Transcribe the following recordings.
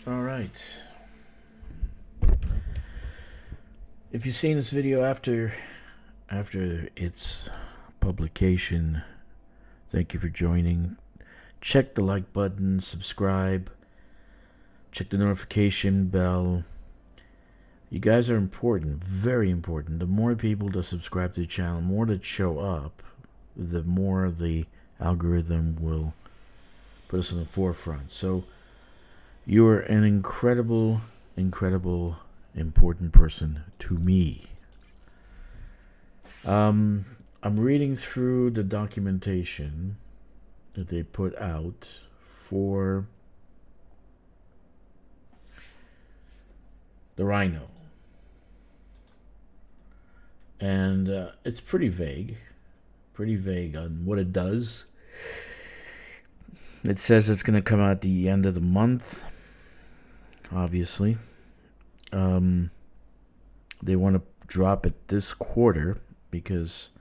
All right. If you've seen this video after its publication, thank you for joining. Check the like button, subscribe, check the notification bell. You guys are important, very important. The more people that subscribe to the channel, more that show up, the more the algorithm will put us in the forefront. So you're an incredible, important person to me. I'm reading through the documentation that they put out for the Rhino. And it's pretty vague on what it does. It says it's going to come out at the end of the month, obviously. They want to drop it this quarter because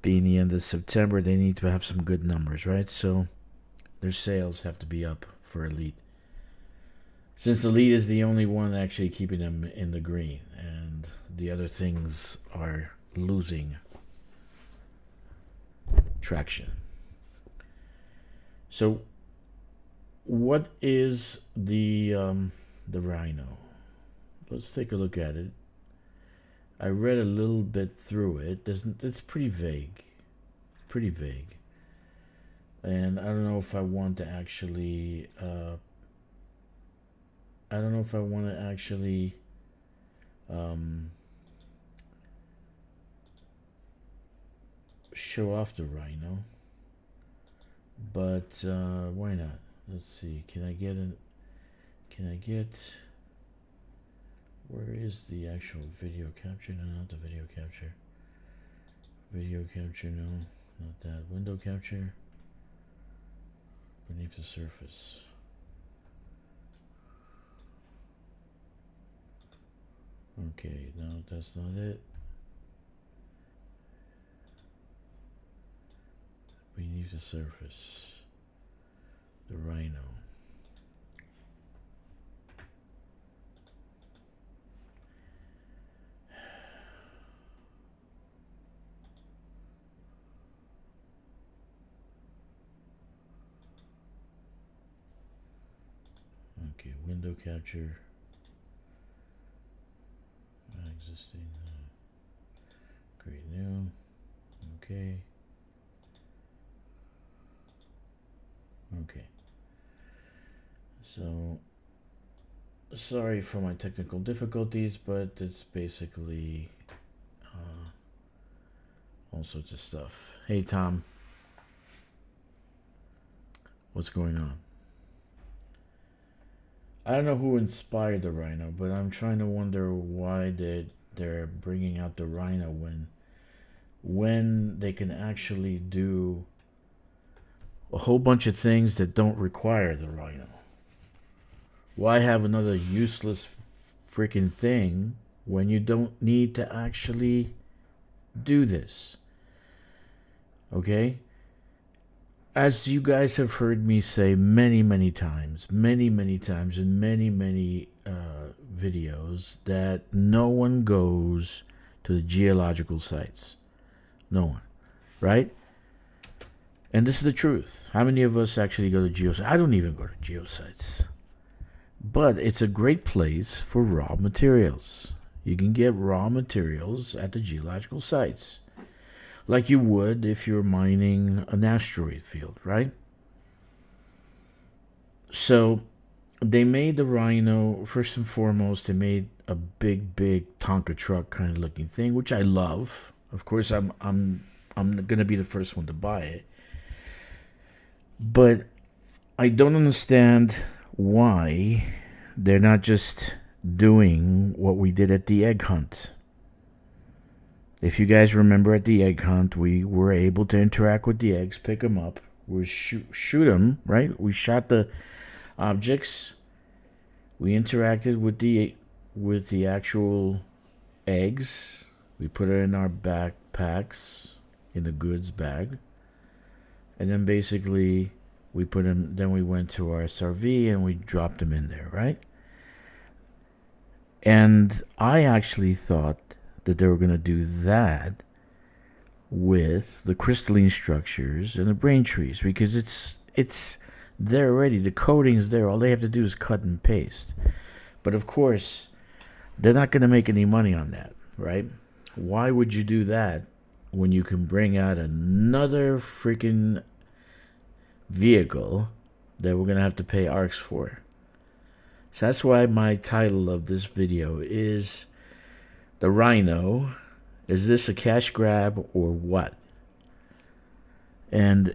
being the end of September, they need to have some good numbers, right? So their sales have to be up for Elite. Since Elite is the only one actually keeping them in the green, and the other things are losing traction. So what is the Rhino? Let's take a look at it. I read a little bit through it. It's pretty vague. And I don't know if I want to actually show off the Rhino, but why not? Let's see. Can I get where is the actual video capture? No, not the video capture. Video capture, no, not that. Window capture. Beneath the surface. Okay, no, that's not it. Beneath the surface. The Rhino. Okay, window capture. Existing. Create new. Okay. Okay. So, sorry for my technical difficulties, but it's basically all sorts of stuff. Hey, Tom. What's going on? I don't know who inspired the Rhino, but I'm trying to wonder why they're bringing out the Rhino when they can actually do a whole bunch of things that don't require the Rhino. Why have another useless freaking thing when you don't need to actually do this? Okay? As you guys have heard me say many times in many videos, that no one goes to the geological sites. No one. Right? And this is the truth. How many of us actually go to geosites? I don't even go to geosites. But it's a great place for raw materials. You can get raw materials at the geological sites, like you would if you're mining an asteroid field, right? So they made the Rhino, first and foremost, they made a big Tonka truck kind of looking thing, which I love. Of course, I'm gonna be the first one to buy it. But I don't understand why they're not just doing what we did at the egg hunt. If you guys remember at the egg hunt, we were able to interact with the eggs, pick them up, we shoot them, right? We shot the objects. We interacted with the actual eggs. We put it in our backpacks, in the goods bag. And then basically We put him. Then we went to our SRV and we dropped him in there, right? And I actually thought that they were going to do that with the crystalline structures and the brain trees, because it's there already. The coding's there. All they have to do is cut and paste. But of course, they're not going to make any money on that, right? Why would you do that when you can bring out another freaking vehicle that we're going to have to pay ARCs for? So that's why my title of this video is the Rhino. Is this a cash grab or what? And,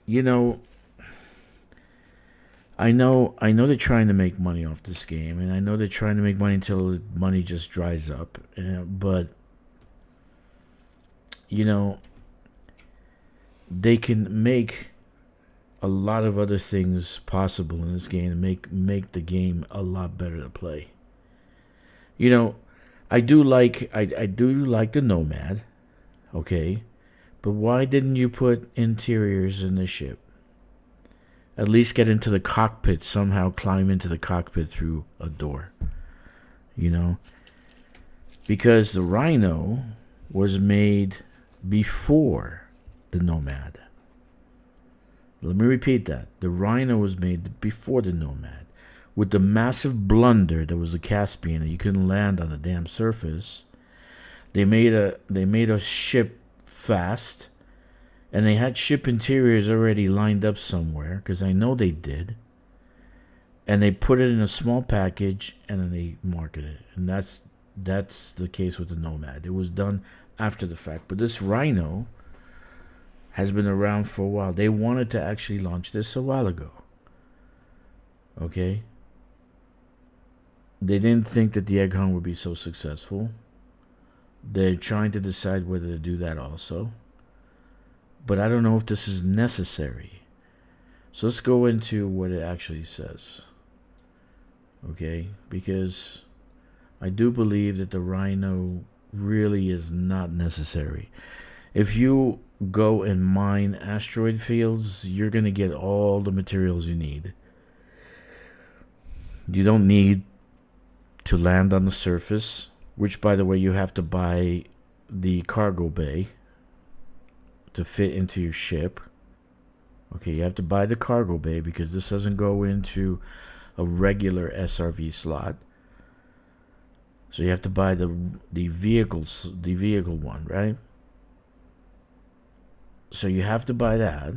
you know, I know they're trying to make money off this game, and I know they're trying to make money until the money just dries up. But, you know, they can make a lot of other things possible in this game and make the game a lot better to play. You know, I do like the Nomad, okay, but why didn't you put interiors in the ship? At least get into the cockpit somehow, climb into the cockpit through a door, you know, because the Rhino was made before the Nomad. Let me repeat that. The Rhino was made before the Nomad. With the massive blunder that was the Caspian, and you couldn't land on the damn surface, they made a ship fast, and they had ship interiors already lined up somewhere, because I know they did. And they put it in a small package, and then they marketed it. And that's the case with the Nomad. It was done after the fact. But this Rhino has been around for a while. They wanted to actually launch this a while ago. Okay? They didn't think that the egg hunt would be so successful. They're trying to decide whether to do that also. But I don't know if this is necessary. So let's go into what it actually says. Okay? Because I do believe that the Rhino really is not necessary. If you go and mine asteroid fields, you're going to get all the materials you need. You don't need to land on the surface, which, by the way, you have to buy the cargo bay to fit into your ship. Okay, you have to buy the cargo bay because this doesn't go into a regular SRV slot. So you have to buy the vehicle one, right? So you have to buy that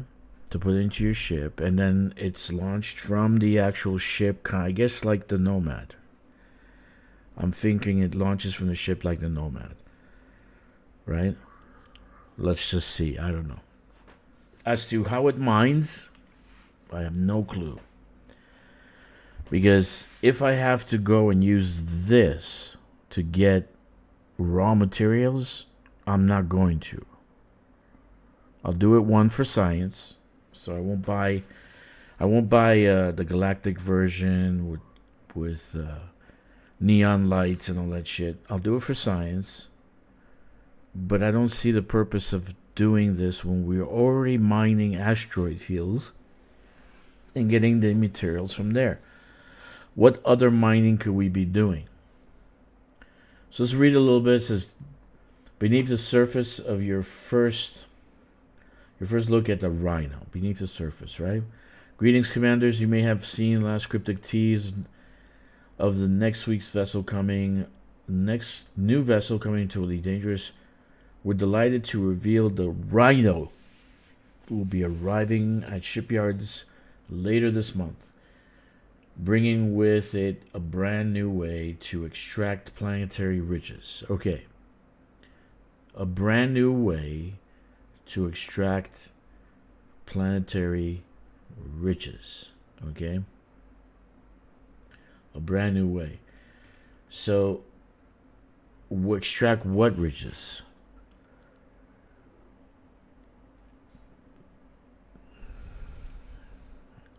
to put into your ship, and then it's launched from the actual ship, I guess like the Nomad. I'm thinking it launches from the ship like the Nomad, right? Let's just see. I don't know. As to how it mines, I have no clue. Because if I have to go and use this to get raw materials, I'm not going to. I'll do it one for science, so I won't buy the galactic version with neon lights and all that shit. I'll do it for science, but I don't see the purpose of doing this when we're already mining asteroid fields and getting the materials from there. What other mining could we be doing? So let's read a little bit. It says, beneath the surface of your first look at the Rhino, beneath the surface, right? Greetings, commanders. You may have seen last cryptic tease of the next week's vessel coming, next new vessel coming to Elite Dangerous. We're delighted to reveal the Rhino will be arriving at shipyards later this month, bringing with it a brand new way to extract planetary riches. Okay. A brand new way to extract planetary riches. Okay? A brand new way. So, extract what riches?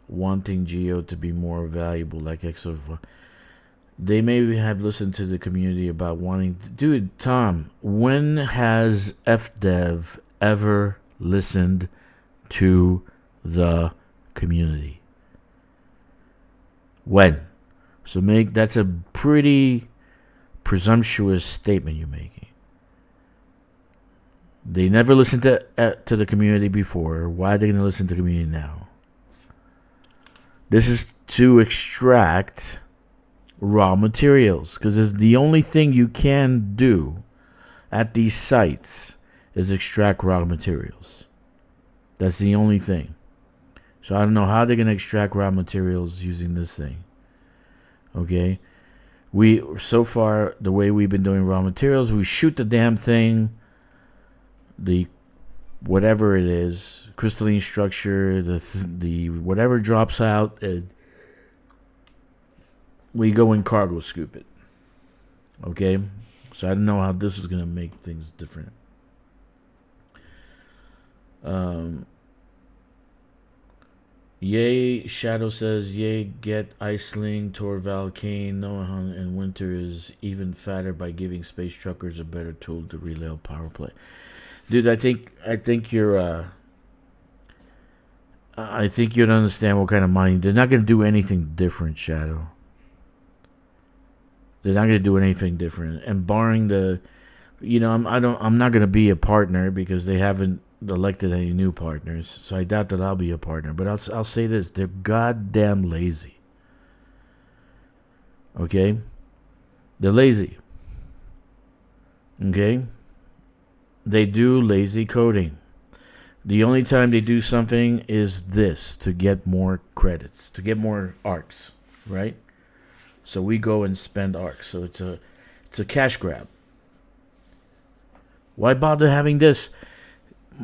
Wanting Geo to be more valuable, like XO. They may have listened to the community about wanting. Dude, Tom, when has FDev ever listened to the community. When? So that's a pretty presumptuous statement you're making. They never listened to the community before. Why are they going to listen to the community now? This is to extract raw materials, because it's the only thing you can do at these sites is extract raw materials. That's the only thing. So I don't know how they're going to extract raw materials using this thing. Okay? So far, the way we've been doing raw materials, we shoot the damn thing, the whatever it is, crystalline structure, the whatever drops out, we go and cargo scoop it. Okay? So I don't know how this is going to make things different. Yay, Shadow says, yay, get Iceling, Torval, Kane, Noahan, and Winter is even fatter by giving space truckers a better tool to relay power play. Dude, I think you're I think you'd understand what kind of mining. They're not going to do anything different, Shadow. They're not going to do anything different. And barring the, I'm not going to be a partner because they haven't elected any new partners. So I doubt that I'll be a partner. But I'll say this: they're goddamn lazy. Okay, they're lazy. Okay, they do lazy coding. The only time they do something is this, to get more credits, to get more arcs, right? So we go and spend arcs. So it's a cash grab. Why bother having this?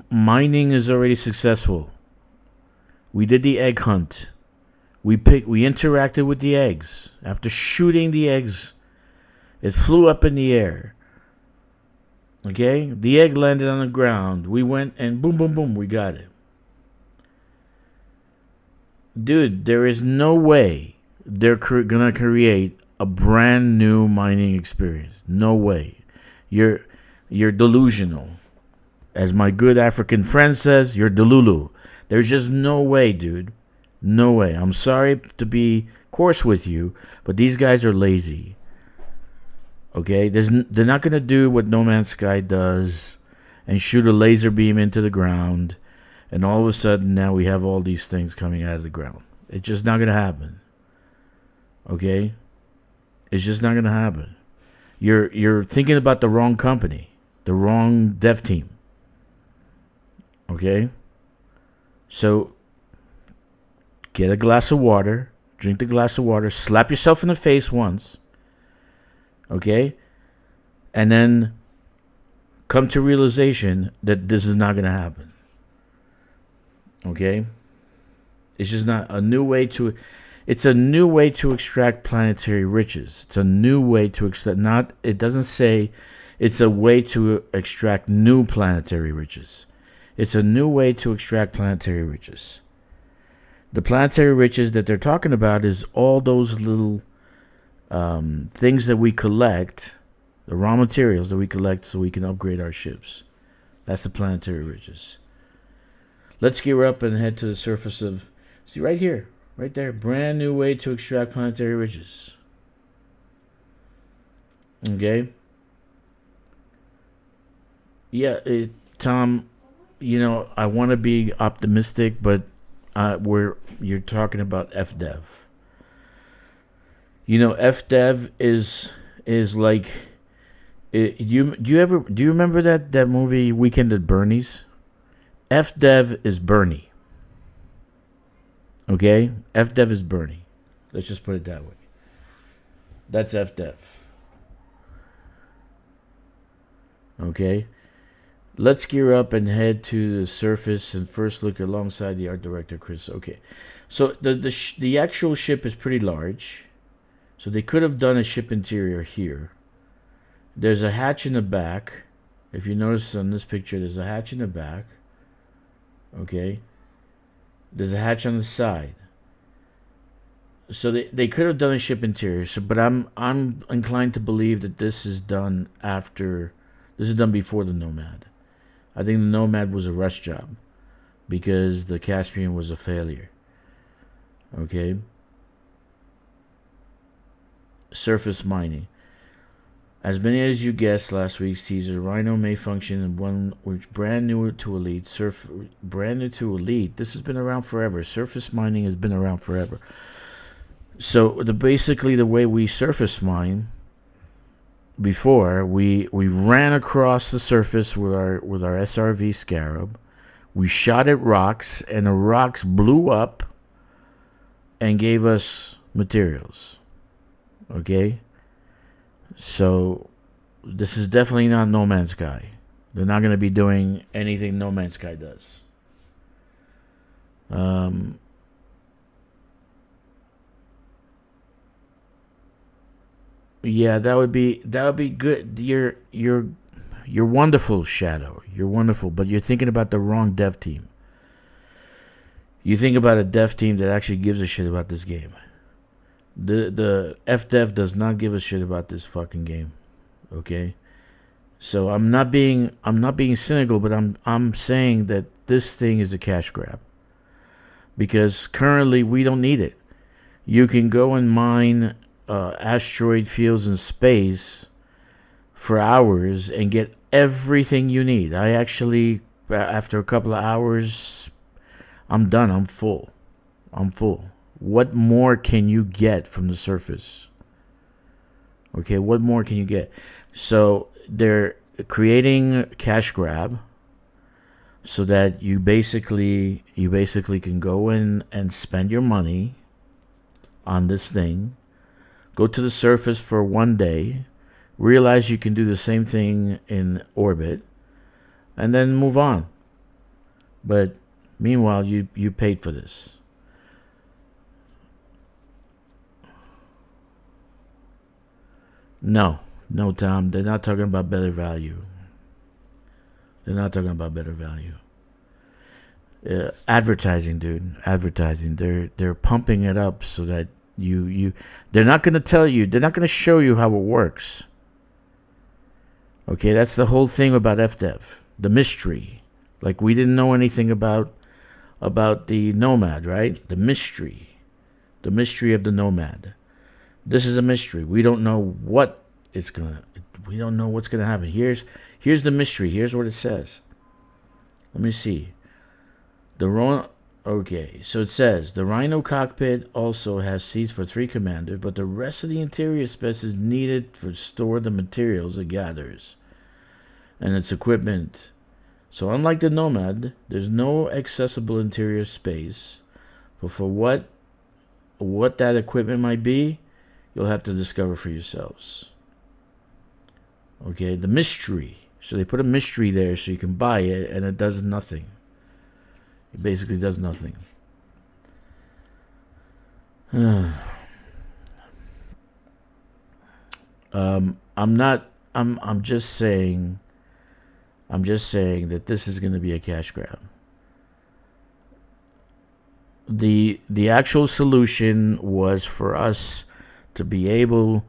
Mining is already successful. We did the egg hunt. We interacted with the eggs. After shooting the eggs, it flew up in the air. Okay? The egg landed on the ground. We went and boom, boom, boom, we got it. Dude, there is no way they're gonna create a brand new mining experience. No way. You're delusional. As my good African friend says, you're delulu. There's just no way, dude. No way. I'm sorry to be coarse with you, but these guys are lazy. Okay? They're not going to do what No Man's Sky does and shoot a laser beam into the ground, and all of a sudden now we have all these things coming out of the ground. It's just not going to happen. Okay? It's just not going to happen. You're thinking about the wrong company, the wrong dev team. Okay? So, get a glass of water, drink the glass of water, slap yourself in the face once, okay? And then come to realization that this is not going to happen. Okay? It's just not a new way to... It's a new way to extract planetary riches. It's a new way to extract... It doesn't say it's a way to extract new planetary riches. It's a new way to extract planetary riches. The planetary riches that they're talking about is all those little things that we collect, the raw materials that we collect so we can upgrade our ships. That's the planetary riches. Let's gear up and head to the surface of... See, right here. Right there. Brand new way to extract planetary riches. Okay? Yeah, Tom... I want to be optimistic, but you're talking about FDev. FDev is like, do you remember that movie Weekend at Bernie's? FDev is Bernie. Okay, FDev is Bernie. Let's just put it that way. That's FDev. Okay. Let's gear up and head to the surface and first look alongside the art director, Chris. Okay, so the actual ship is pretty large, so they could have done a ship interior here. There's a hatch in the back. If you notice on this picture, there's a hatch in the back. Okay, there's a hatch on the side. So they could have done a ship interior. But I'm inclined to believe that this is done after. This is done before the Nomad. I think the Nomad was a rush job. because the Caspian was a failure. Okay. Surface mining. As many as you guessed last week's teaser, Rhino may function in one which brand new to Elite. Brand new to Elite. This has been around forever. Surface mining has been around forever. So basically the way we surface mine before, we ran across the surface with our SRV Scarab. We shot at rocks, and the rocks blew up and gave us materials. Okay? So this is definitely not No Man's Sky. They're not going to be doing anything No Man's Sky does. Yeah, that would be good. You're wonderful, Shadow. You're wonderful, but you're thinking about the wrong dev team. You think about a dev team that actually gives a shit about this game. The FDev does not give a shit about this fucking game. Okay? So I'm not being cynical, but I'm saying that this thing is a cash grab. Because currently we don't need it. You can go and mine asteroid fields in space for hours and get everything you need. I actually, after a couple of hours, I'm done. I'm full. What more can you get from the surface? Okay, what more can you get? So they're creating cash grab so that you basically can go in and spend your money on this thing, go to the surface for one day, realize you can do the same thing in orbit, and then move on. But meanwhile, you paid for this. No, Tom. They're not talking about better value. Advertising, dude. Advertising. They're pumping it up so that they're not going to tell you. They're not going to show you how it works. Okay, that's the whole thing about FDev. The mystery. Like, we didn't know anything about the Nomad, right? The mystery of the Nomad. This is a mystery. We don't know what's gonna happen. Here's the mystery. Here's what it says. Let me see. Okay, so it says the Rhino cockpit also has seats for 3 commanders, but the rest of the interior space is needed to store the materials it gathers and its equipment. So unlike the Nomad, there's no accessible interior space. But for what that equipment might be, you'll have to discover for yourselves. Okay, the mystery. So they put a mystery there so you can buy it, and it does nothing. It basically does nothing. I'm just saying that this is going to be a cash grab. The actual solution was for us to be able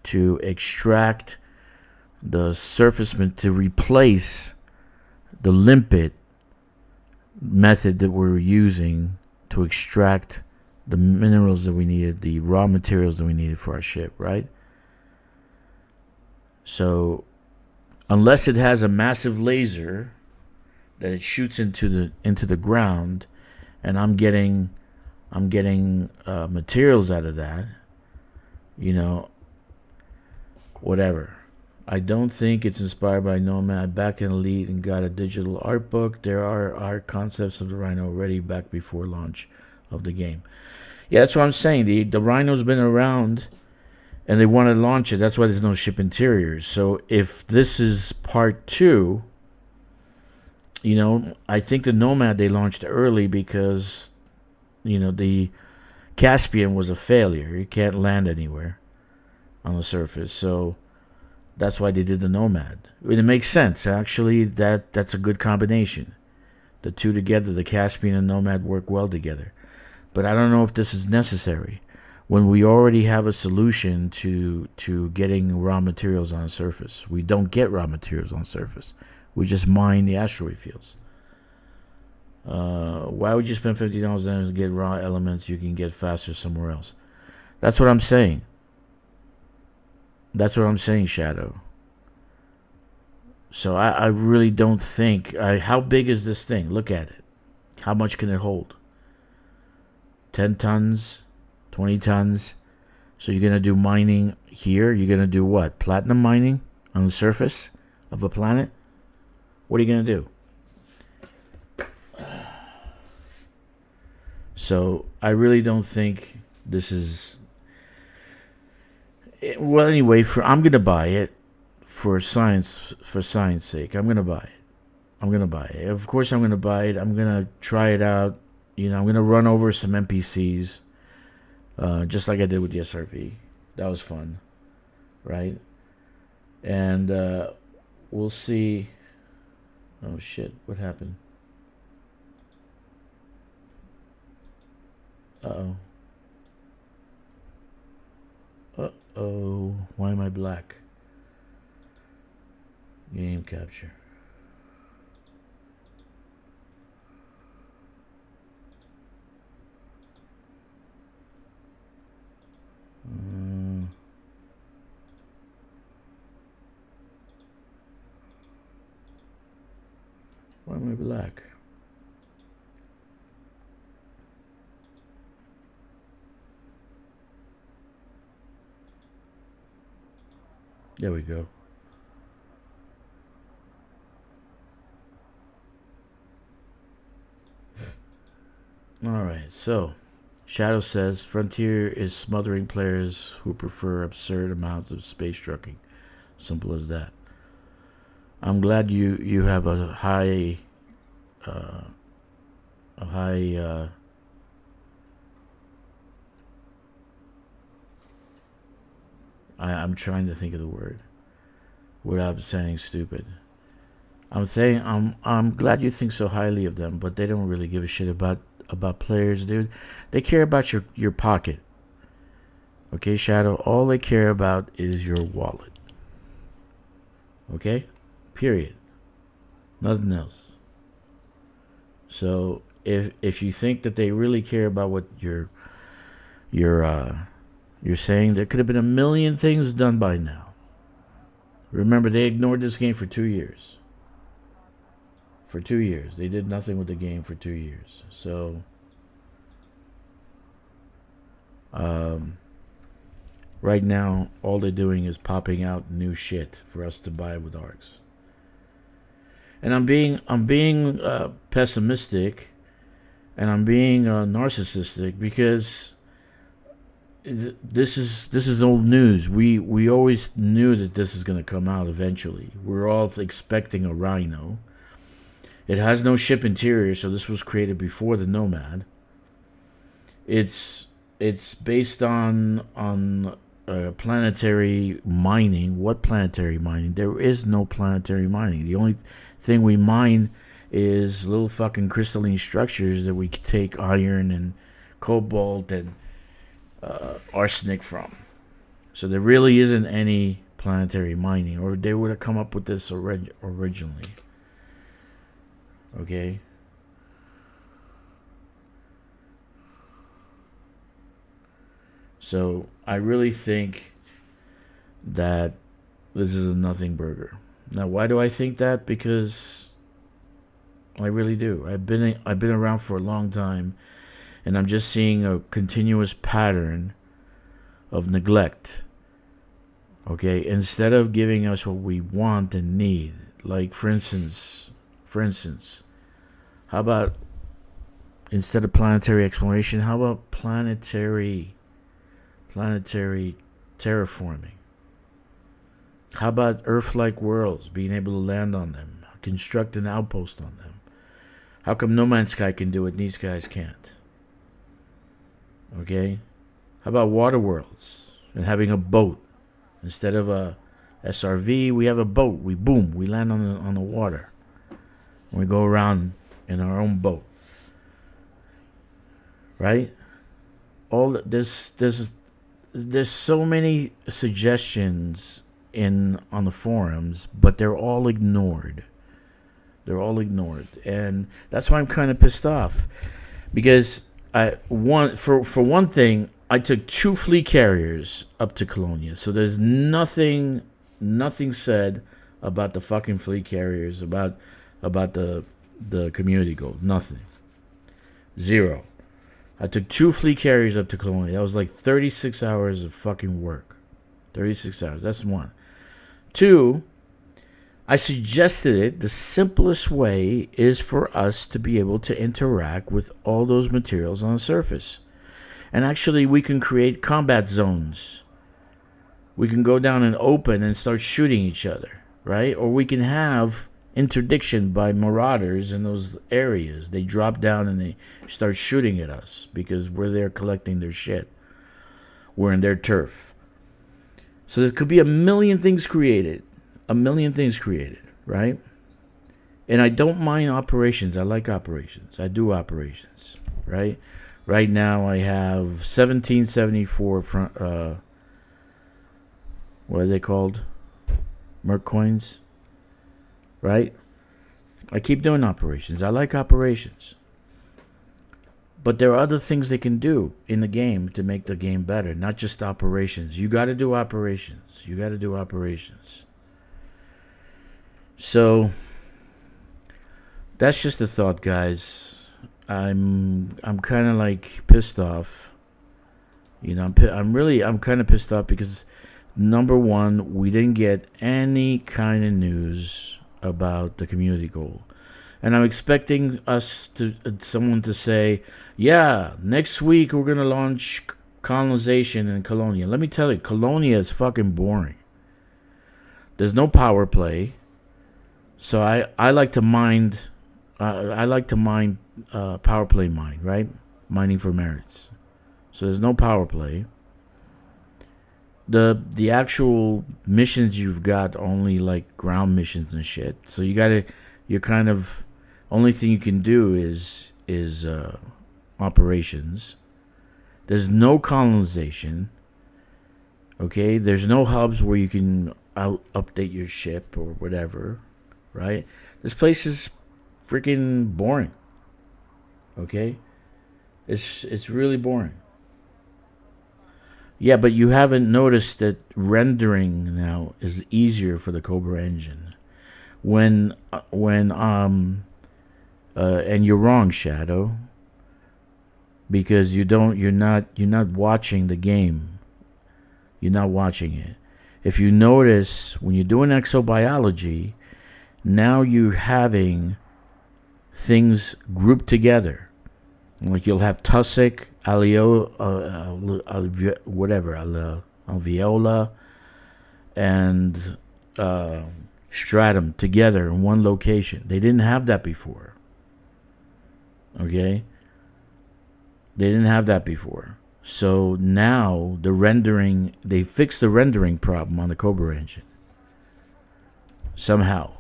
to extract the surface to replace the limpet method that we were using to extract the minerals that we needed, the raw materials that we needed for our ship, right? So unless it has a massive laser that it shoots into the ground, and I'm getting materials out of that, whatever. I don't think it's inspired by Nomad. Back in Elite and got a digital art book. There are art concepts of the Rhino already back before launch of the game. Yeah, that's what I'm saying. The Rhino's been around, and they want to launch it. That's why there's no ship interiors. So if this is part 2, I think the Nomad they launched early because, the Caspian was a failure. You can't land anywhere on the surface. So that's why they did the Nomad. It makes sense. Actually, that's a good combination. The two together, the Caspian and Nomad, work well together. But I don't know if this is necessary when we already have a solution to getting raw materials on the surface. We don't get raw materials on the surface. We just mine the asteroid fields. Why would you spend $50 to get raw elements you can get faster somewhere else? That's what I'm saying. That's what I'm saying, Shadow. So I really don't think... how big is this thing? Look at it. How much can it hold? 10 tons? 20 tons? So you're going to do mining here? You're going to do what? Platinum mining on the surface of a planet? What are you going to do? So I really don't think this is... Well, anyway, I'm going to buy it for science sake. I'm going to buy it. Of course I'm going to buy it. I'm going to try it out. I'm going to run over some NPCs, just like I did with the SRV. That was fun, right? And we'll see. Oh shit, what happened? Uh-oh. Uh-oh. Why am I black? Game capture. Why am I black? There we go. Alright, so Shadow says Frontier is smothering players who prefer absurd amounts of space trucking. Simple as that. I'm glad you have a high I'm trying to think of the word without sounding stupid. I'm glad you think so highly of them, but they don't really give a shit about players, dude. They care about your pocket. Okay, Shadow, all they care about is your wallet. Okay? Period. Nothing else. So if you think that they really care about what you're saying, there could have been a million things done by now. Remember, they ignored this game for 2 years. For 2 years. They did nothing with the game for 2 years. So right now, all they're doing is popping out new shit for us to buy with ARCs. And I'm being pessimistic, and I'm being narcissistic because this is old news. We always knew that this is going to come out eventually. We're all expecting a Rhino. It has no ship interior, so this was created before the Nomad. It's based on planetary mining. What planetary mining? There is no planetary mining. The only thing we mine is little fucking crystalline structures that we can take iron and cobalt and arsenic from. So there really isn't any planetary mining, or they would have come up with this originally. Okay? So I really think that this is a nothing burger. Now, why do I think that? Because I really do. I've been around for a long time, and I'm just seeing a continuous pattern of neglect. Okay, instead of giving us what we want and need, like for instance, how about instead of planetary exploration, how about planetary terraforming? How about Earth-like worlds, being able to land on them, construct an outpost on them? How come No Man's Sky can do it and these guys can't? Okay? How about water worlds and having a boat? Instead of a SRV, we have a boat. We land on the water. And we go around in our own boat. Right? There's so many suggestions on the forums, but they're all ignored. They're all ignored, and that's why I'm kind of pissed off. Because for one thing, I took 2 fleet carriers up to Colonia, so there's nothing said about the fucking fleet carriers, about the community goal. Nothing. Zero. I took 2 fleet carriers up to Colonia. That was like 36 hours of fucking work. 36 hours. That's one. 2, I suggested it. The simplest way is for us to be able to interact with all those materials on the surface. And actually, we can create combat zones. We can go down and open and start shooting each other, right? Or we can have interdiction by marauders in those areas. They drop down and they start shooting at us because we're there collecting their shit. We're in their turf. So there could be a million things created. Right? And I don't mind operations. I like operations. I do operations, right? Right now I have 1774 what are they called? Merc coins, right? I keep doing operations. I like operations. But there are other things they can do in the game to make the game better, not just operations. You got to do operations. So that's just a thought, guys. I'm kind of like pissed off. You know, I'm kind of pissed off because number one, we didn't get any kind of news about the community goal, and I'm expecting someone to say, "Yeah, next week we're gonna launch colonization in Colonia." Let me tell you, Colonia is fucking boring. There's no power play. So I like to mine. Power play mine, right? Mining for merits. So there's no power play. The actual missions you've got are only like ground missions and shit. So you're kind of, only thing you can do is operations. There's no colonization. Okay, there's no hubs where you can update your ship or whatever. Right? This place is freaking boring. Okay? It's really boring. Yeah, but you haven't noticed that rendering now is easier for the Cobra engine. And you're wrong, Shadow, because you're not watching the game. You're not watching it. If you notice, when you're doing exobiology, now you're having things grouped together. Like you'll have tussock, alveola, and stratum together in one location. They didn't have that before. Okay? They didn't have that before. So now they fixed the rendering problem on the Cobra engine. Somehow.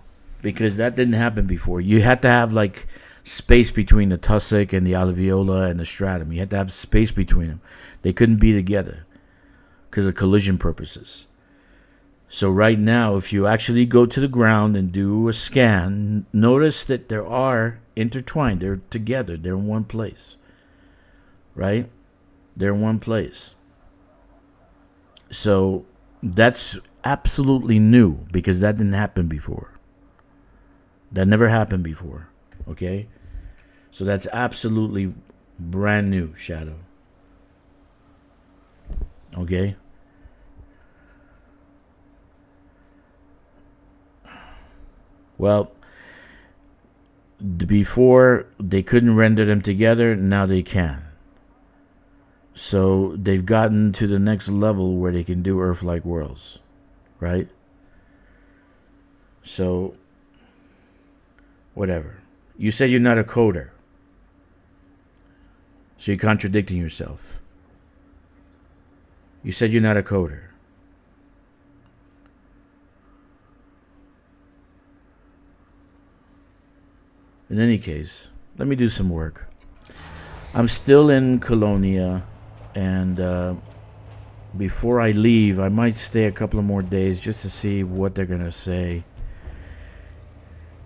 Because that didn't happen before. You had to have like space between the tussock and the alveola and the stratum. You had to have space between them. They couldn't be together because of collision purposes. So right now, if you actually go to the ground and do a scan, notice that they are intertwined. They're together. They're in one place. Right? They're in one place. So that's absolutely new because that didn't happen before. That never happened before. Okay? So that's absolutely brand new, Shadow. Okay? Well, before they couldn't render them together, now they can. So they've gotten to the next level where they can do Earth-like worlds. Right? So whatever. You said you're not a coder. So you're contradicting yourself. You said you're not a coder. In any case, let me do some work. I'm still in Colonia, and before I leave, I might stay a couple of more days just to see what they're going to say.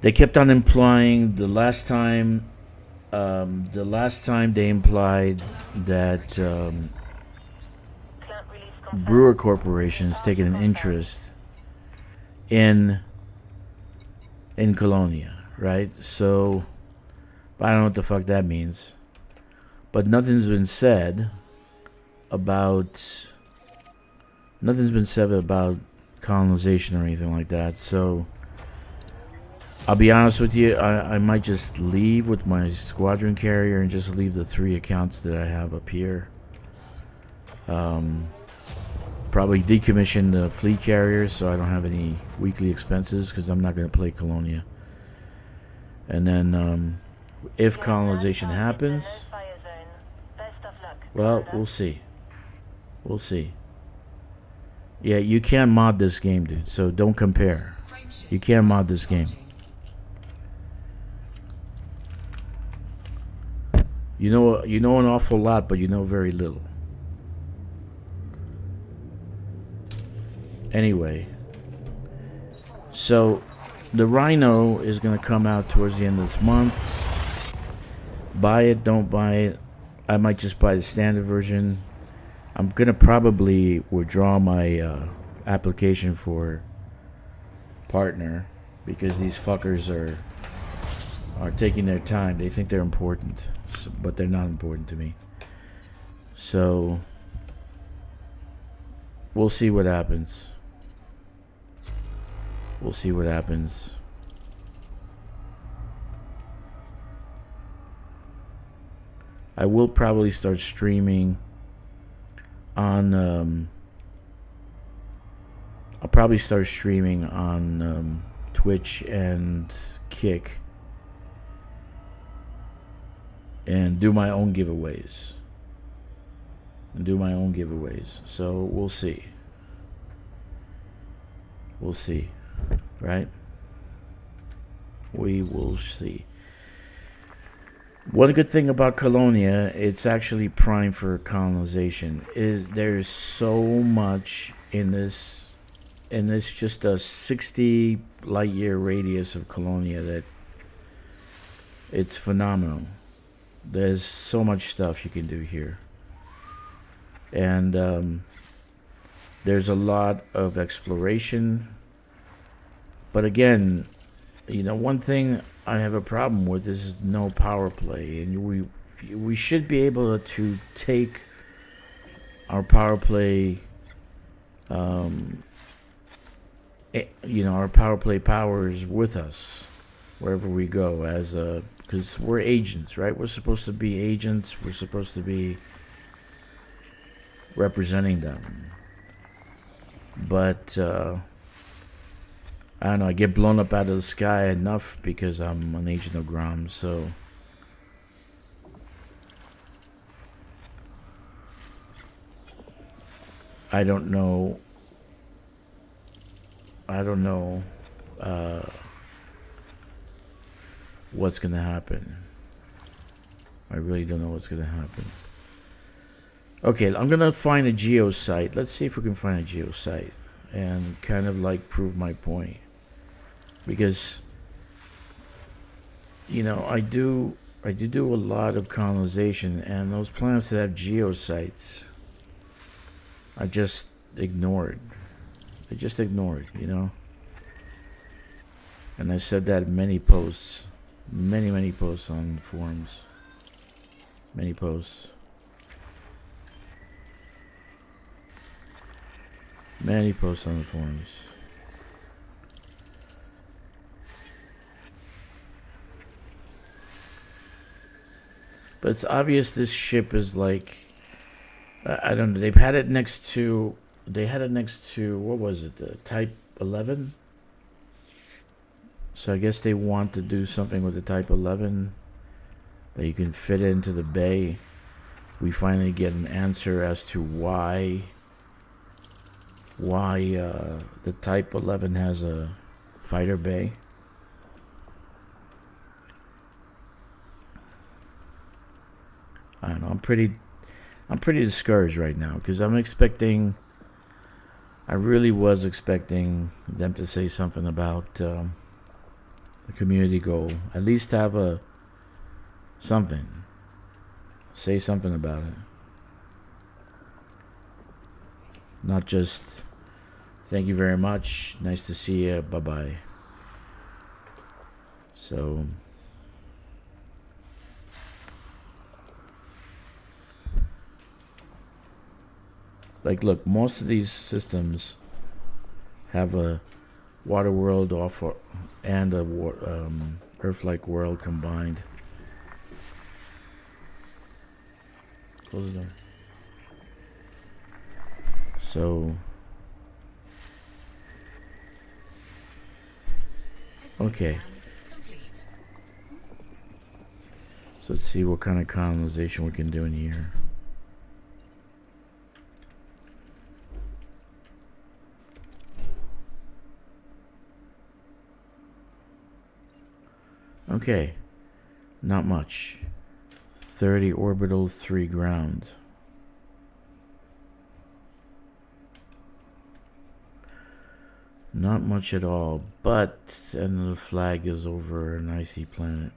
They kept on implying the last time they implied that Brewer Corporation is taking an interest in Colonia, right? So I don't know what the fuck that means, but nothing's been said about colonization or anything like that. So I'll be honest with you, I might just leave with my squadron carrier and just leave the 3 accounts that I have up here. Probably decommission the fleet carriers so I don't have any weekly expenses, because I'm not going to play Colonia. And then if colonization happens, well, we'll see. We'll see. Yeah, you can't mod this game, dude, so don't compare. You can't mod this game. You know an awful lot, but you know very little. Anyway, so the Rhino is going to come out towards the end of this month. Buy it, don't buy it. I might just buy the standard version. I'm going to probably withdraw my application for partner, because these fuckers are taking their time. They think they're important, but they're not important to me. So we'll see what happens. We'll see what happens. I will probably start streaming on I'll probably start streaming on Twitch and Kick, and do my own giveaways. So we'll see. We'll see. Right? We will see. One good thing about Colonia, it's actually prime for colonization. There's so much in this just a 60 light year radius of Colonia that it's phenomenal. There's so much stuff you can do here, and there's a lot of exploration. But again, one thing I have a problem with is no power play, and we should be able to take our power play, our power play powers with us wherever we go, because we're agents, right? We're supposed to be agents. We're supposed to be representing them. But I don't know, I get blown up out of the sky enough because I'm an agent of Grom, so I don't know what's gonna happen. I really don't know what's gonna happen. Okay, I'm gonna find a geosite. Let's see if we can find a geosite and kind of like prove my point. Because I do a lot of colonization, and those planets that have geosites I just ignored. And I said that in many posts, many posts on forums, many posts. Many posts on the forums. But it's obvious this ship is like, I don't know, they had it next to, what was it, the Type 11? So I guess they want to do something with the Type 11 that you can fit into the bay. We finally get an answer as to why the Type 11 has a fighter bay. I don't know, I'm pretty discouraged right now, because I really was expecting them to say something about the community goal. At least have a something. Say something about it. Not just thank you very much, nice to see you, bye bye. So like, look, most of these systems have a water world off and a Earth-like world combined. Close the door. So, okay. So let's see what kind of colonization we can do in here. Okay, not much. 30 orbital, 3 ground. Not much at all, but and the flag is over an icy planet.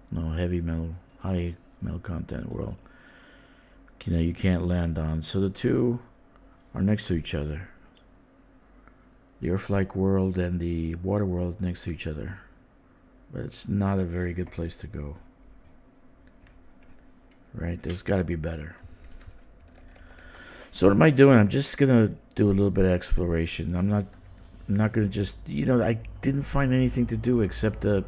No, heavy metal, high metal content world. You know, you can't land on. So the two are next to each other. The Earth-like world and the water world next to each other. But it's not a very good place to go. Right? There's got to be better. So what am I doing? I'm just gonna do a little bit of exploration. I'm not gonna just, you know, I didn't find anything to do except the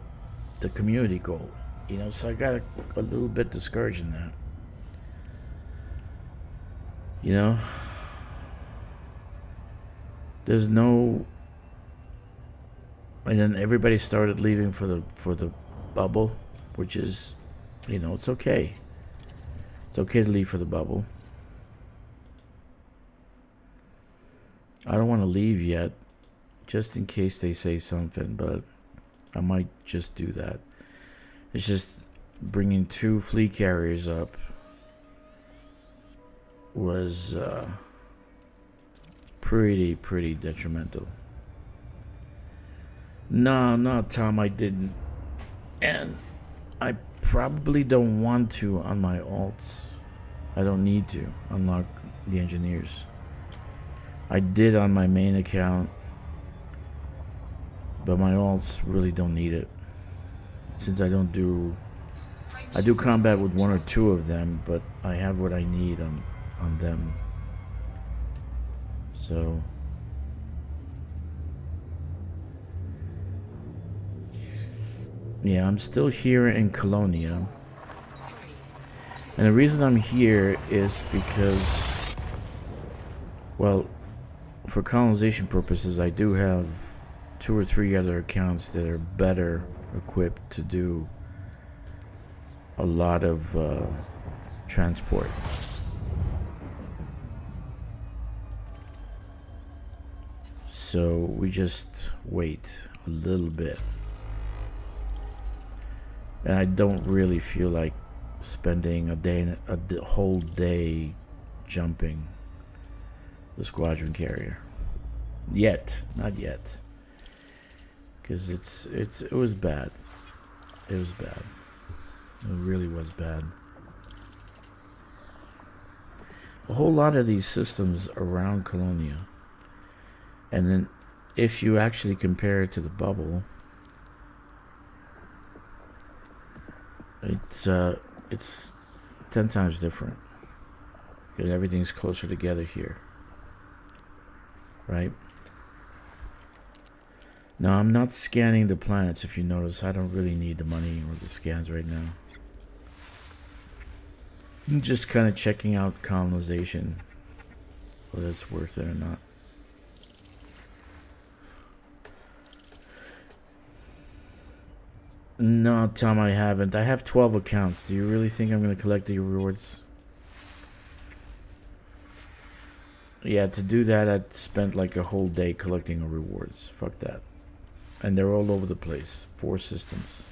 community goal. You know, so I got a little bit discouraged in that. You know, there's no, and then everybody started leaving for the bubble, which is, you know, it's okay. It's okay to leave for the bubble. I don't want to leave yet, just in case they say something, but I might just do that. It's just bringing 2 fleet carriers up was pretty detrimental. No, Tom, I didn't. And I probably don't want to on my alts. I don't need to unlock the engineers. I did on my main account, but my alts really don't need it. Since I do combat with 1 or 2 of them, but I have what I need on them. So yeah, I'm still here in Colonia. And the reason I'm here is because, well, for colonization purposes, I do have 2 or 3 other accounts that are better equipped to do a lot of transport. So we just wait a little bit. And I don't really feel like spending a whole day jumping the squadron carrier. Not yet. Because it was bad. It was bad. It really was bad. A whole lot of these systems around Colonia, and then if you actually compare it to the bubble, it's 10 times different. Because everything's closer together here. Right? Now, I'm not scanning the planets. If you notice, I don't really need the money or the scans right now. I'm just kind of checking out colonization, whether it's worth it or not. No, Tom, I haven't. I have 12 accounts. Do you really think I'm going to collect the rewards? Yeah, to do that, I'd spent like a whole day collecting rewards. Fuck that. And they're all over the place. 4 systems.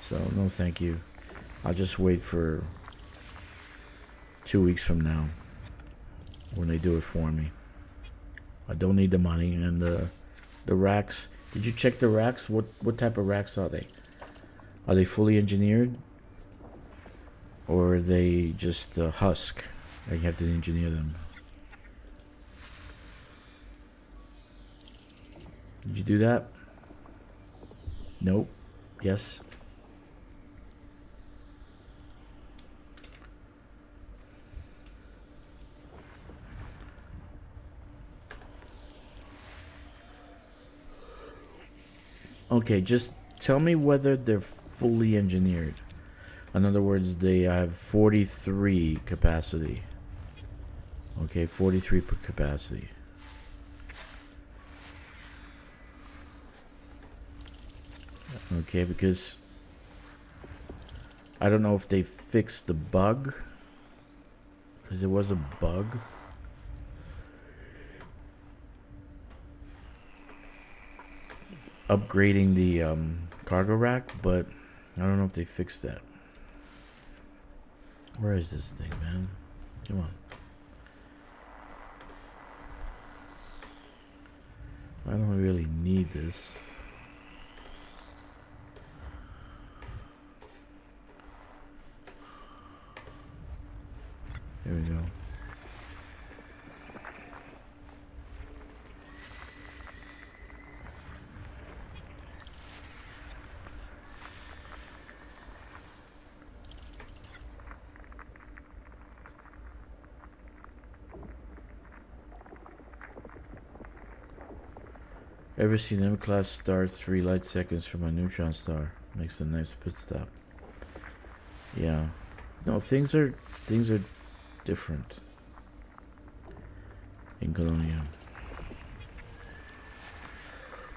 So, no thank you. I'll just wait for 2 weeks from now when they do it for me. I don't need the money, and the racks, Did you check the racks? What type of racks are they? Are they fully engineered? Or are they just husk? And you have to engineer them. Did you do that? Nope. Yes. Okay, just tell me whether they're fully engineered. In other words, they have 43 capacity. Okay, 43 per capacity. Okay, because I don't know if they fixed the bug. Because there was a bug. Upgrading the cargo rack, but I don't know if they fixed that. Where is this thing, man? Come on. I don't really need this. There we go. Ever seen M-Class star 3 light seconds from a neutron star? Makes a nice pit stop. Yeah. No, things are different in Colonia.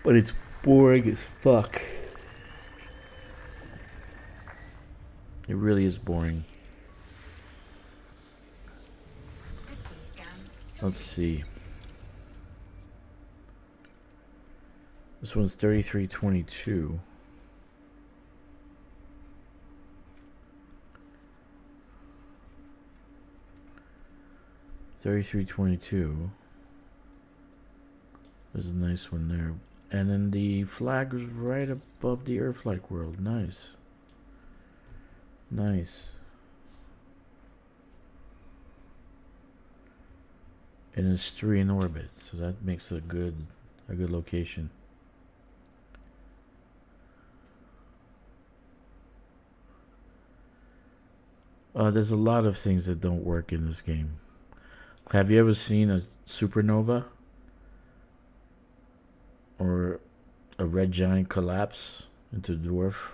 But it's boring as fuck. It really is boring. Let's see. This one's 3322. There's a nice one there. And then the flag is right above the Earth-like world. Nice. Nice. And it's 3 in orbit, so that makes it a good location. There's a lot of things that don't work in this game. Have you ever seen a supernova? Or a red giant collapse into a dwarf?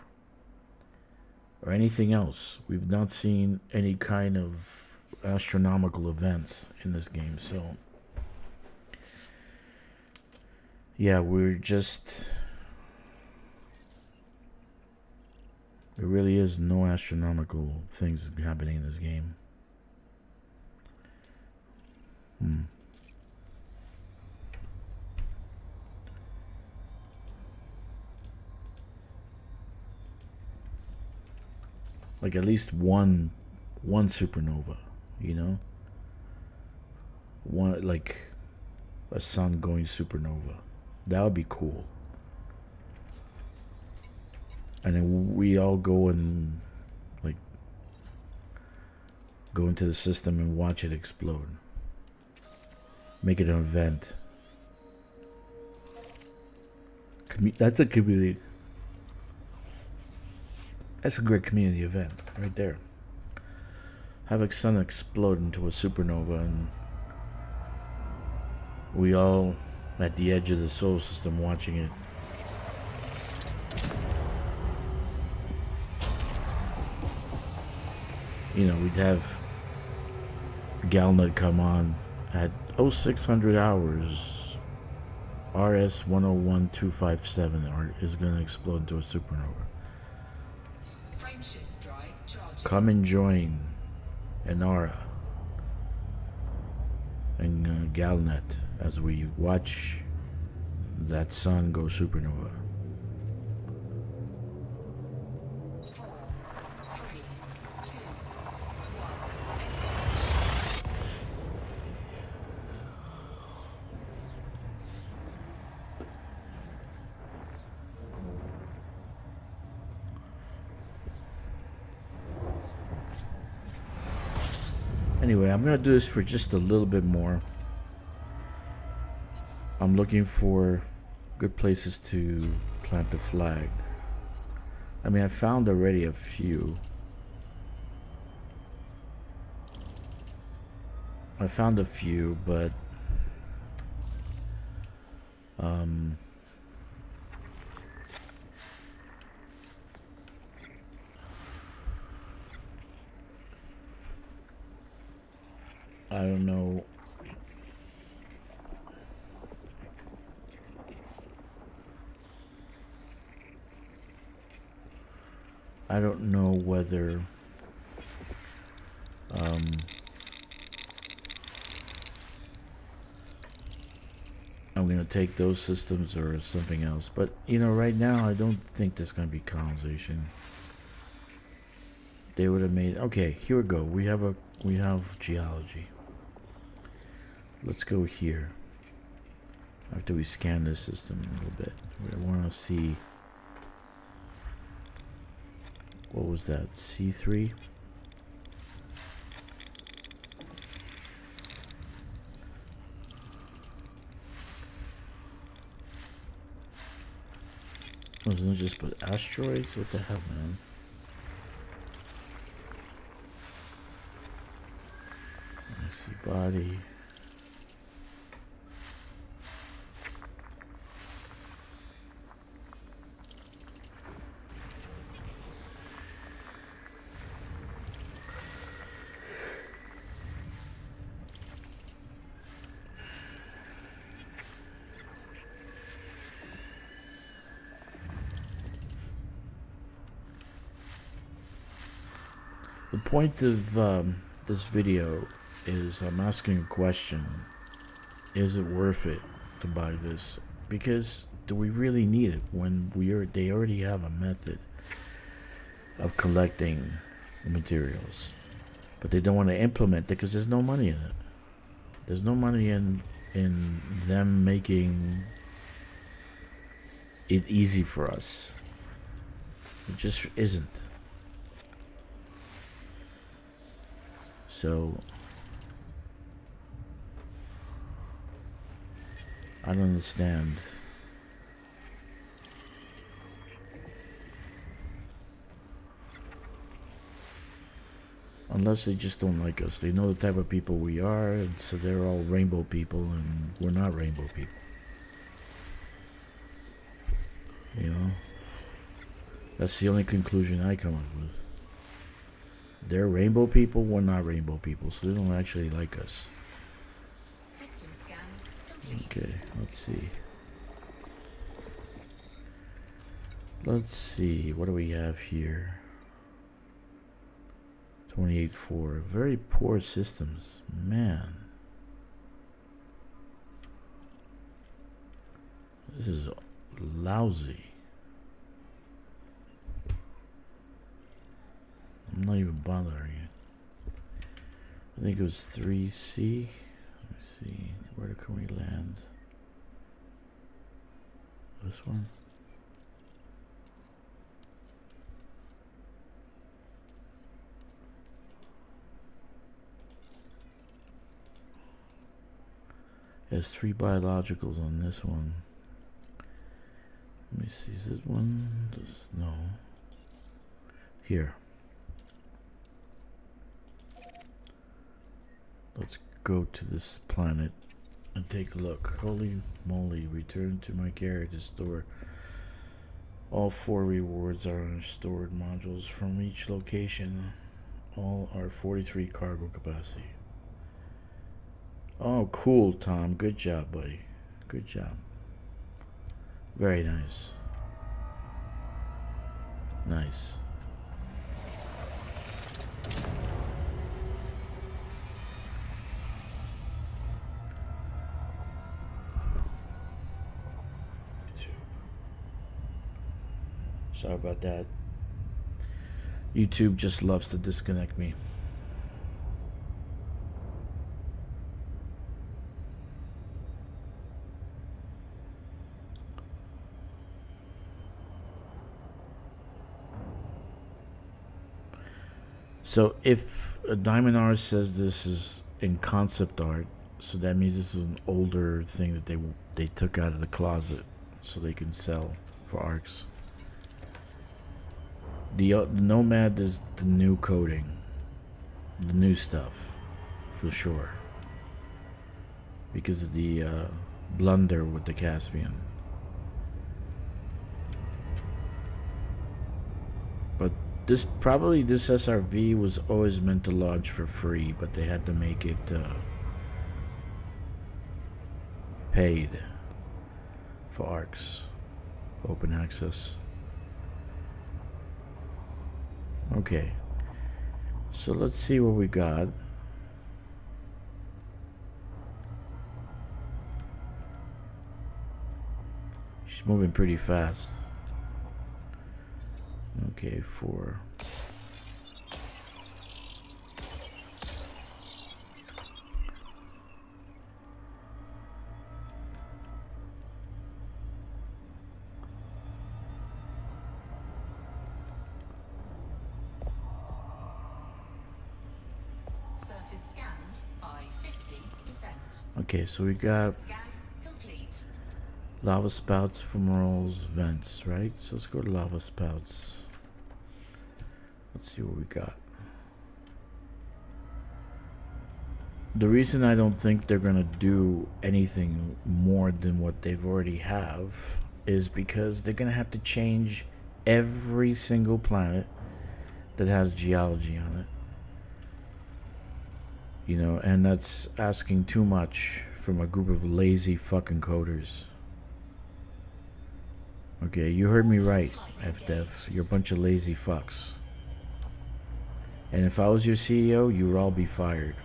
Or anything else? We've not seen any kind of astronomical events in this game, so... yeah, we're just... there really is no astronomical things happening in this game. Like at least one supernova, you know? One, like a sun going supernova. That would be cool. And then we all go and like go into the system and watch it explode. Make it an event. That's a community. That's a great community event right there. Have a sun explode into a supernova and we all at the edge of the solar system watching it. You know, we'd have Galnet come on at 0600 hours. RS 101257 is going to explode into a supernova. Come and join Enara and Galnet as we watch that sun go supernova. 4, 3, 2, 1. Anyway, I'm gonna do this for just a little bit more. I'm looking for good places to plant the flag. I mean, I found already a few. But I don't know. I don't know whether I'm gonna take those systems or something else. But you know, right now I don't think there's gonna be colonization. They would have made. Okay, here we go. We have geology. Let's go here. After we scan this system a little bit, we want to see. What was that? C3? Wasn't it just but asteroids? What the hell, man? I see body. The point of this video is I'm asking a question. Is it worth it to buy this? Because do we really need it when they already have a method of collecting materials, but they don't want to implement it because there's no money in it. There's no money in them making it easy for us. It just isn't. So I don't understand. Unless they just don't like us. They know the type of people we are, and so they're all rainbow people, and we're not rainbow people. You know? That's the only conclusion I come up with. They're rainbow people, we're not rainbow people, so they don't actually like us. System scan complete. Okay, let's see. Let's see, what do we have here? 28.4. Very poor systems, man. This is lousy. I'm not even bothering it. I think it was 3C. Let me see. Where can we land? This one? There's 3 biologicals on this one. Let me see. Is this one? No. Here. Let's go to this planet and take a look. Holy moly, return to my carrier to store. All 4 rewards are stored modules from each location. All are 43 cargo capacity. Oh, cool, Tom. Good job, buddy. Good job. Very nice. Nice. Sorry about that. YouTube just loves to disconnect me. So if Diamond Art says this is in concept art, so that means this is an older thing that they took out of the closet so they can sell for arcs. The Nomad is the new coating, the new stuff, for sure. Because of the blunder with the Caspian. But this SRV was always meant to launch for free, but they had to make it paid for arcs, open access. Okay, so let's see what we got. She's moving pretty fast. Okay, 4. Surface scanned by 50%. Okay, so we got Scan complete. lava spouts, fumaroles, vents, right? So let's go to lava spouts. Let's see what we got. The reason I don't think they're gonna do anything more than what they've already have is because they're gonna have to change every single planet that has geology on it. You know, and that's asking too much from a group of lazy fucking coders. Okay, you heard me right, FDev. You're a bunch of lazy fucks. And if I was your CEO, you would all be fired.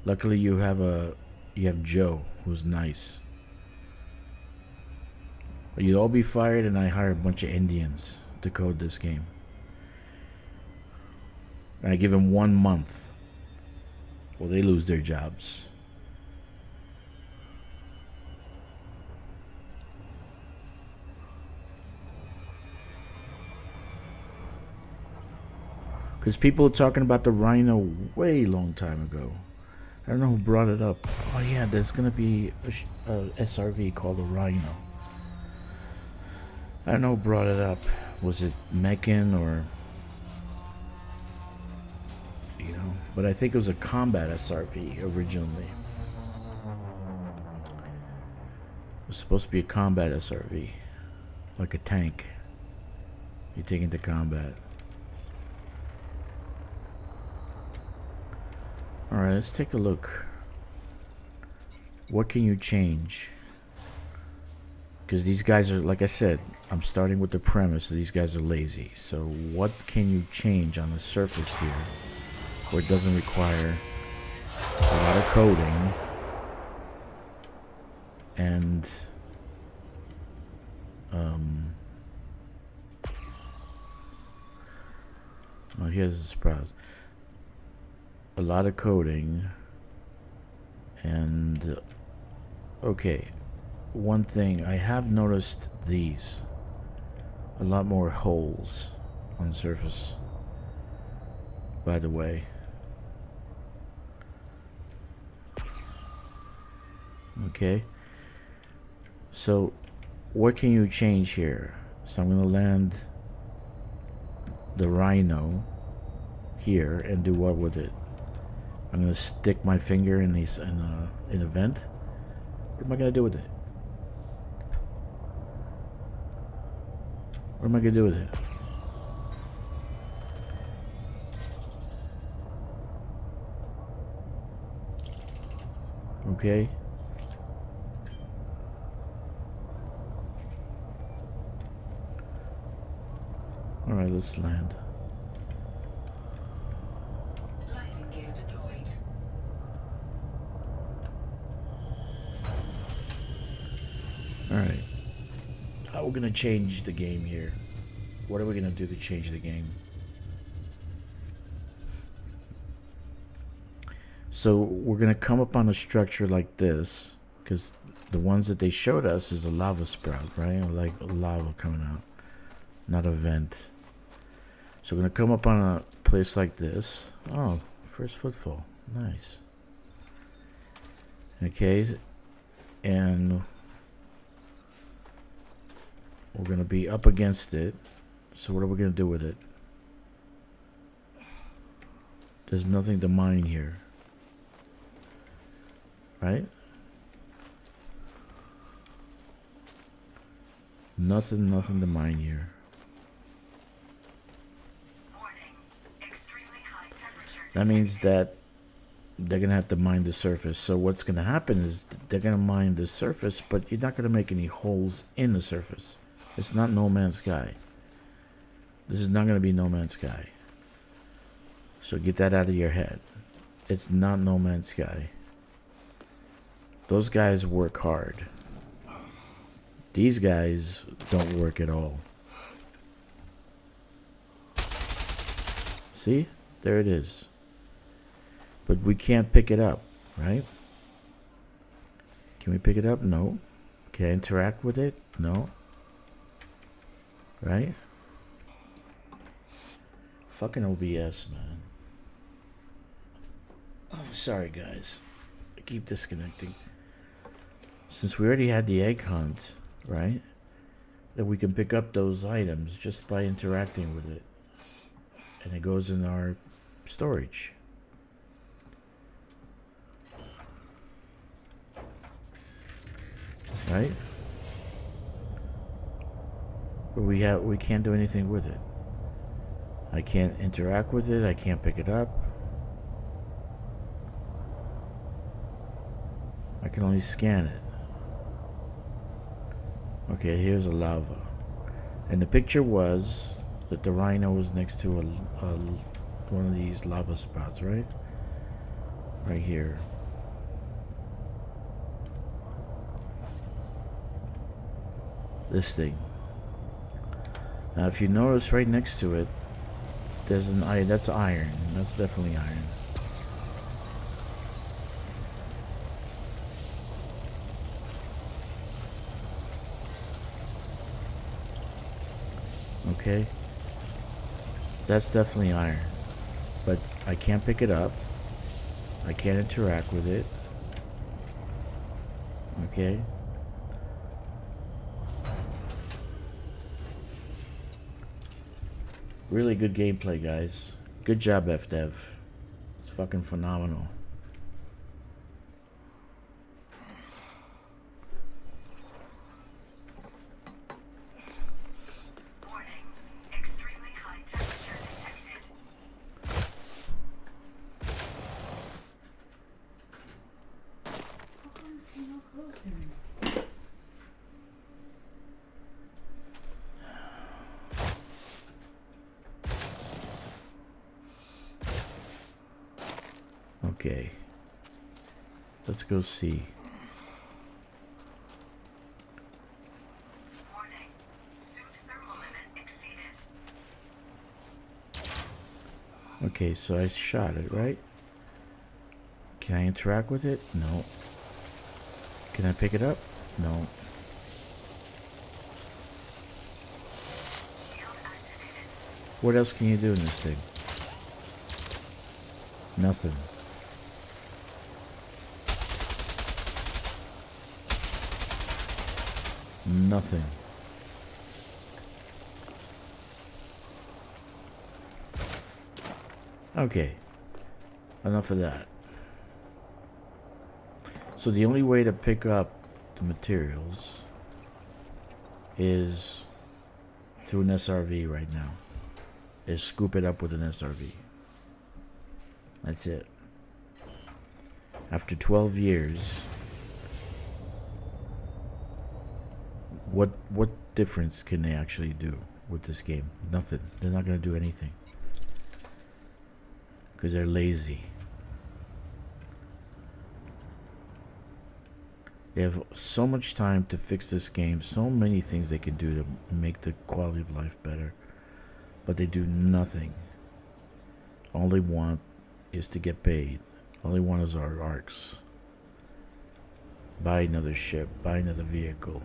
Luckily, you have Joe, who's nice. But you'd all be fired, and I hire a bunch of Indians to code this game. And I give them 1 month. Well, they lose their jobs. Because people were talking about the Rhino way long time ago. I don't know who brought it up. Oh yeah, there's gonna be a SRV called the Rhino. I don't know who brought it up. Was it Meccan or... You know, but I think it was a combat SRV originally. It was supposed to be a combat SRV. Like a tank. You take into combat. Alright, let's take a look. What can you change? Because these guys are, like I said, I'm starting with the premise that these guys are lazy. So what can you change on the surface here where it doesn't require a lot of coding and oh, here's a surprise. A lot of coding and okay, one thing I have noticed, these a lot more holes on the surface, by the way. Okay, so what can you change here? So I'm gonna land the Rhino here and do what with it? I'm gonna stick my finger in these in a vent. What am I gonna do with it? What am I gonna do with it? Okay. All right, let's land. Landing gear deployed. Alright. How we're gonna change the game here? What are we gonna do to change the game? So we're gonna come up on a structure like this, because the ones that they showed us is a lava sprout, right? Like lava coming out, not a vent. So we're gonna come up on a place like this. Oh, first footfall. Nice. Okay, and we're gonna be up against it. So what are we gonna do with it? There's nothing to mine here, right? Nothing to mine here. That means that they're gonna have to mine the surface. So what's gonna happen is they're gonna mine the surface, but you're not gonna make any holes in the surface. It's not No Man's Sky. This is not gonna be No Man's Sky. So get that out of your head. It's not No Man's Sky. Those guys work hard. These guys don't work at all. See? There it is. But we can't pick it up, right? Can we pick it up? No. Can I interact with it? No. Right? Fucking OBS, man. Oh, sorry guys. I keep disconnecting. Since we already had the egg hunt, right? That we can pick up those items just by interacting with it. And it goes in our storage. Right? But we can't do anything with it. I can't interact with it, I can't pick it up. I can only scan it. Okay, here's a lava. And the picture was that the Rhino was next to one of these lava spots, right? Right here. This thing. Now if you notice right next to it, there's an iron. That's iron. That's definitely iron. Okay, that's definitely iron, but I can't pick it up. I can't interact with it. Okay. Really good gameplay, guys. Good job, FDev. It's fucking phenomenal. Okay, let's go see. Warning. Suit thermal limit exceeded. Okay, so I shot it, right? Can I interact with it? No. Can I pick it up? No. What else can you do in this thing? Nothing. Nothing. Okay. Enough of that. So the only way to pick up the materials is through an SRV right now. Is scoop it up with an SRV. That's it. After 12 years, what difference can they actually do with this game? Nothing. They're not going to do anything. Because they're lazy. They have so much time to fix this game, so many things they can do to make the quality of life better. But they do nothing. All they want is to get paid. All they want is our arcs. Buy another ship, buy another vehicle.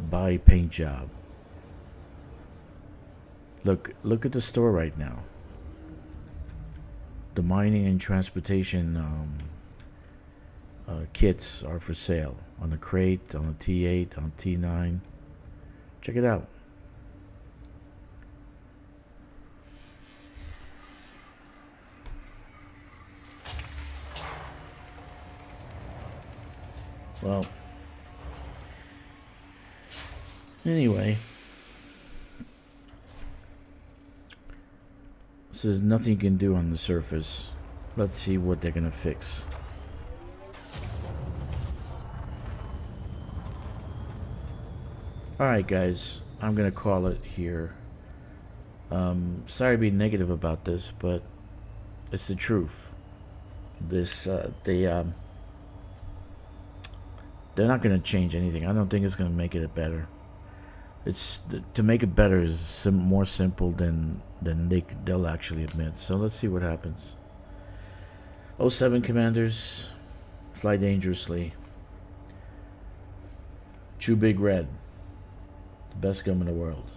Buy a paint job. Look at the store right now. The mining and transportation kits are for sale on the crate, on the T8, on T9. Check it out. Well, anyway, so there's nothing you can do on the surface. Let's see what they're gonna fix. Alright guys, I'm gonna call it here. Sorry to be negative about this, but it's the truth. They're not gonna change anything. I don't think it's gonna make it better. It's to make it better is more simple than they'll actually admit. So let's see what happens. 07 commanders, fly dangerously. True Big Red, the best gum in the world.